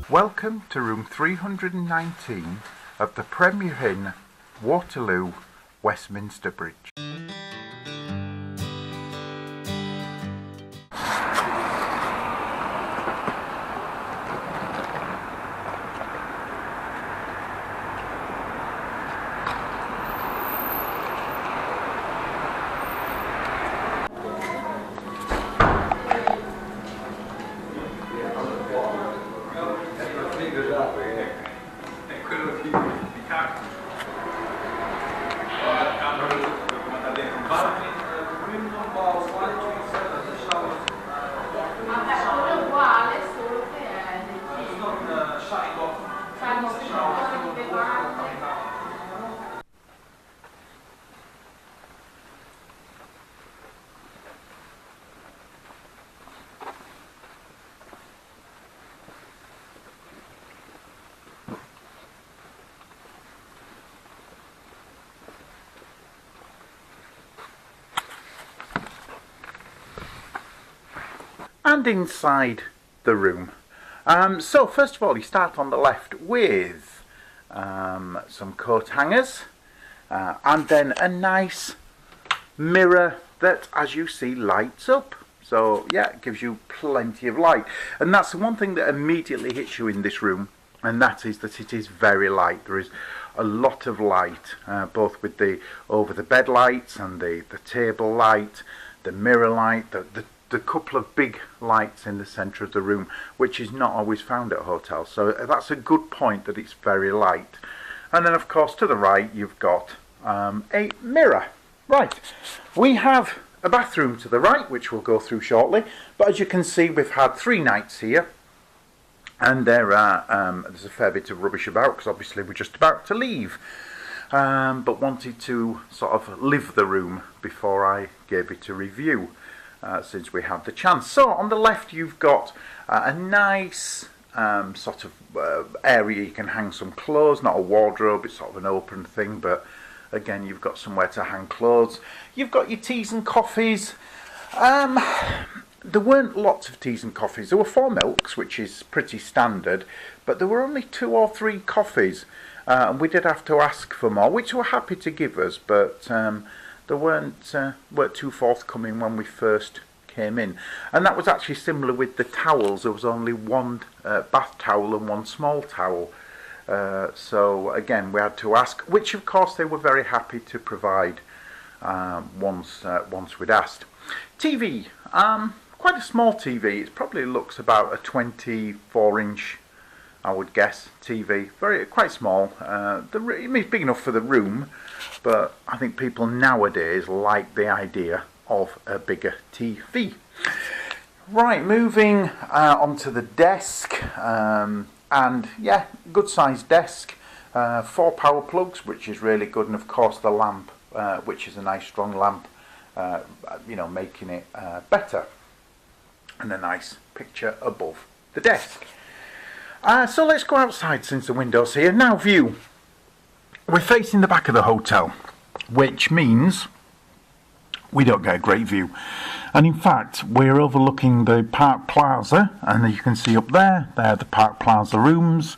Welcome to room 319 of the Premier Inn, Waterloo, Westminster Bridge. And inside the room. So first of all, you start on the left with some coat hangers and then a nice mirror that, as you see, lights up. So yeah, it gives you plenty of light. And that's the one thing that immediately hits you in this room, and that is that it is very light. There is a lot of light, both with the over the bed lights and the table light, the mirror light, the couple of big lights in the centre of the room, which is not always found at hotels. So that's a good point, that it's very light. And then of course to the right you've got a mirror. Right, we have a bathroom to the right, which we'll go through shortly, but as you can see, we've had 3 nights here, and there's a fair bit of rubbish about, because obviously we're just about to leave, but wanted to sort of live the room before I gave it a review. Since we have the chance. So on the left you've got a nice sort of area you can hang some clothes, not a wardrobe, it's sort of an open thing, but again you've got somewhere to hang clothes. You've got your teas and coffees. There weren't lots of teas and coffees. There were 4 milks, which is pretty standard, but there were only 2 or 3 coffees, and we did have to ask for more, which they were happy to give us, but they weren't too forthcoming when we first came in. And that was actually similar with the towels. There was only 1 bath towel and 1 small towel. So again, we had to ask, which of course they were very happy to provide once we'd asked. TV, quite a small TV. It probably looks about a 24-inch, I would guess, TV. Quite small. It's big enough for the room, but I think people nowadays like the idea of a bigger TV. Right, moving onto the desk, and yeah, good sized desk. 4 power plugs, which is really good, and of course the lamp, which is a nice strong lamp, making it better. And a nice picture above the desk. So let's go outside, since the window's here. Now view. We're facing the back of the hotel, which means we don't get a great view. And in fact, we're overlooking the Park Plaza, and you can see up there, they're the Park Plaza rooms.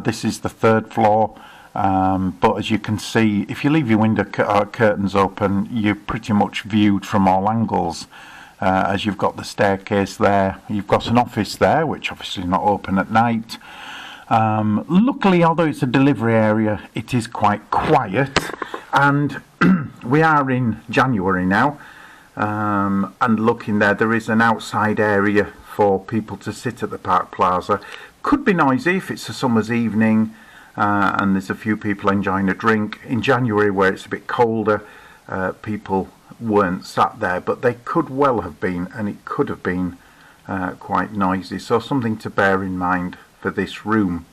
This is the 3rd floor, but as you can see, if you leave your window curtains open, you're pretty much viewed from all angles. As you've got the staircase there, you've got an office there, which obviously is not open at night. Luckily, although it's a delivery area, it is quite quiet, and we are in January now, and looking there is an outside area for people to sit at the Park Plaza. Could be noisy if it's a summer's evening and there's a few people enjoying a drink. In January, where it's a bit colder, people weren't sat there, but they could well have been, and it could have been quite noisy, so something to bear in mind for this room.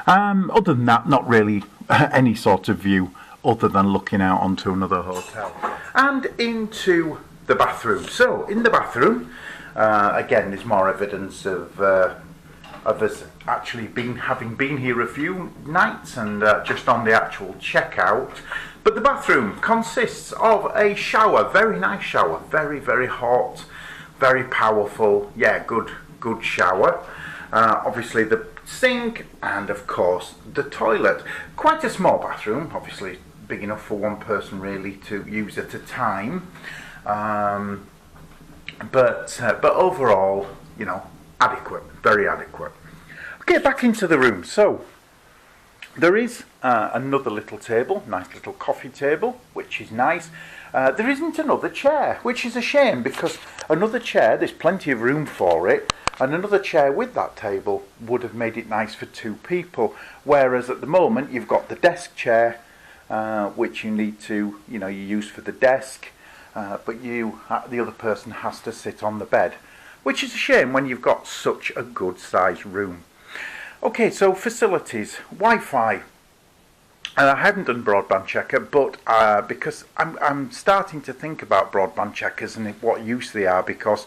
Other than that, not really any sort of view other than looking out onto another hotel. And into the bathroom. So in the bathroom, again, there's more evidence of us actually having been here a few nights, and just on the actual checkout. But the bathroom consists of a shower, very nice shower, very, very hot, very powerful, yeah, good shower. Obviously the sink, and of course the toilet. Quite a small bathroom, obviously big enough for one person really to use at a time, but overall, you know, adequate, very adequate. Okay, back into the room. So there is another little table, nice little coffee table, which is nice. There isn't another chair, which is a shame, because another chair, there's plenty of room for it, and another chair with that table would have made it nice for two people. Whereas at the moment you've got the desk chair, which you need to, you use for the desk, but the other person has to sit on the bed, which is a shame when you've got such a good sized room. Okay, so facilities, Wi-Fi. I haven't done broadband checker, but because I'm starting to think about broadband checkers and what use they are, because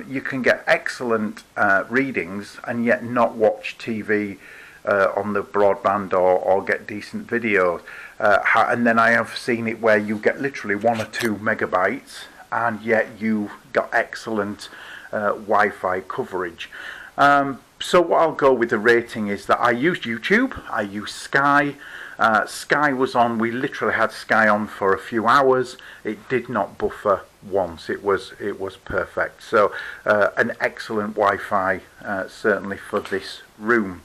you can get excellent readings and yet not watch TV on the broadband or get decent video. And then I have seen it where you get literally 1 or 2 megabytes and yet you've got excellent Wi-Fi coverage. So what I'll go with the rating is that I used YouTube, I used Sky. Sky was on, we literally had Sky on for a few hours. It did not buffer once, it was perfect. So an excellent Wi-Fi certainly for this room.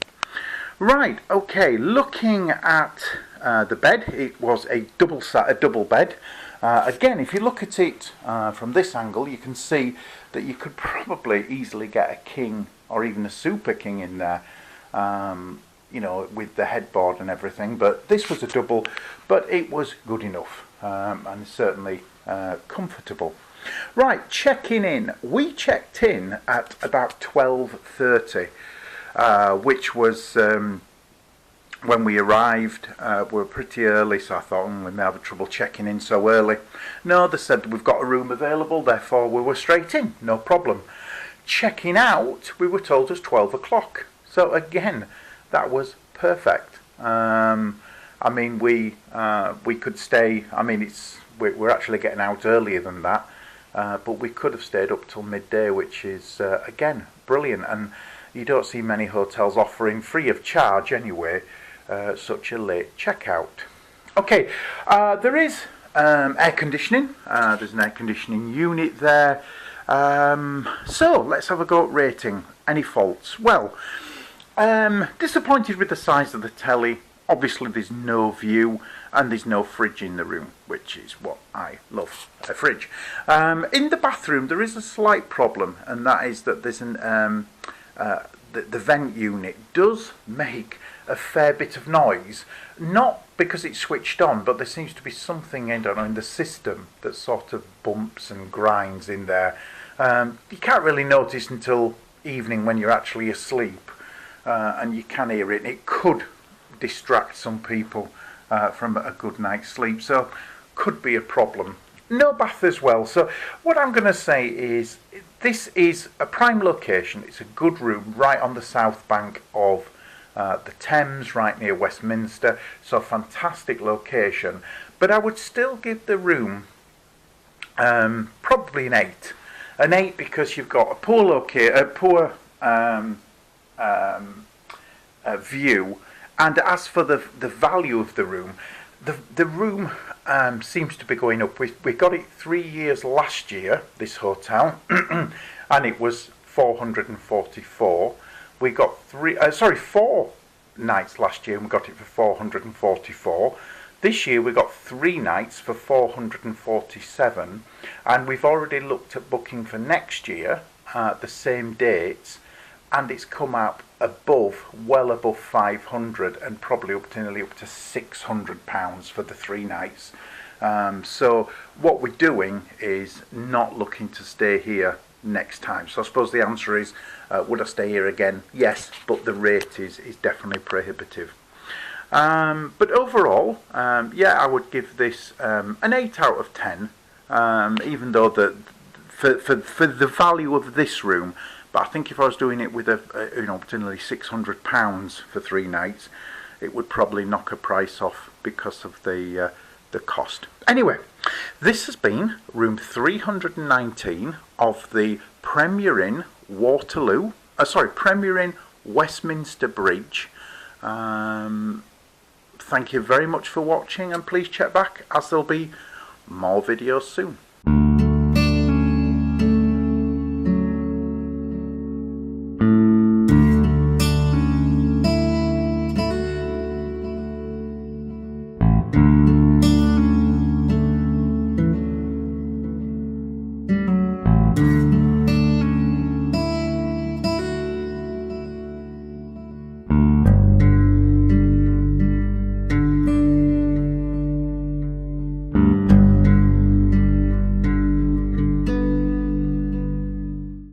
Right, okay, looking at the bed, it was a double bed. Again, if you look at it from this angle, you can see that you could probably easily get a king or even a super king in there, with the headboard and everything. But this was a double, but it was good enough and certainly comfortable. Right, checking in. We checked in at about 12:30, which was when we arrived. We were pretty early, so I thought we may have trouble checking in so early. No, they said we've got a room available, therefore we were straight in, no problem. Checking out, we were told, was 12 o'clock. So again, that was perfect. I mean, we could stay. I mean, we're actually getting out earlier than that, but we could have stayed up till midday, which is again brilliant. And you don't see many hotels offering free of charge anyway such a late checkout. Okay, there is air conditioning. There's an air conditioning unit there. So let's have a go at rating. Any faults? Well, disappointed with the size of the telly. Obviously there's no view and there's no fridge in the room, which is what I love, a fridge. In the bathroom there is a slight problem, and that is that there's the vent unit does make a fair bit of noise, not because it's switched on, but there seems to be something, I don't know, in the system that sort of bumps and grinds in there. You can't really notice until evening when you're actually asleep, and you can hear it. It could distract some people from a good night's sleep, so could be a problem. No bath as well. So what I'm going to say is this is a prime location. It's a good room right on the south bank of the Thames, right near Westminster. So fantastic location. But I would still give the room probably an 8. An 8 because you've got a poor view, and as for the value of the room, the room seems to be going up. We got it 3 years last year, this hotel, and it was 444. We got 4 nights last year, and we got it for 444. This year we got 3 nights for 447, and we've already looked at booking for next year, the same dates, and it's come up well above 500, and probably nearly up to £600 for the 3 nights. So what we're doing is not looking to stay here next time. So I suppose the answer is, would I stay here again? Yes, but the rate is definitely prohibitive. But overall, yeah, I would give this an 8 out of 10, even though for the value of this room. But I think if I was doing it with potentially £600 for 3 nights, it would probably knock a price off because of the cost. Anyway, this has been room 319 of the Premier Inn Waterloo Westminster Bridge. Thank you very much for watching, and please check back as there'll be more videos soon.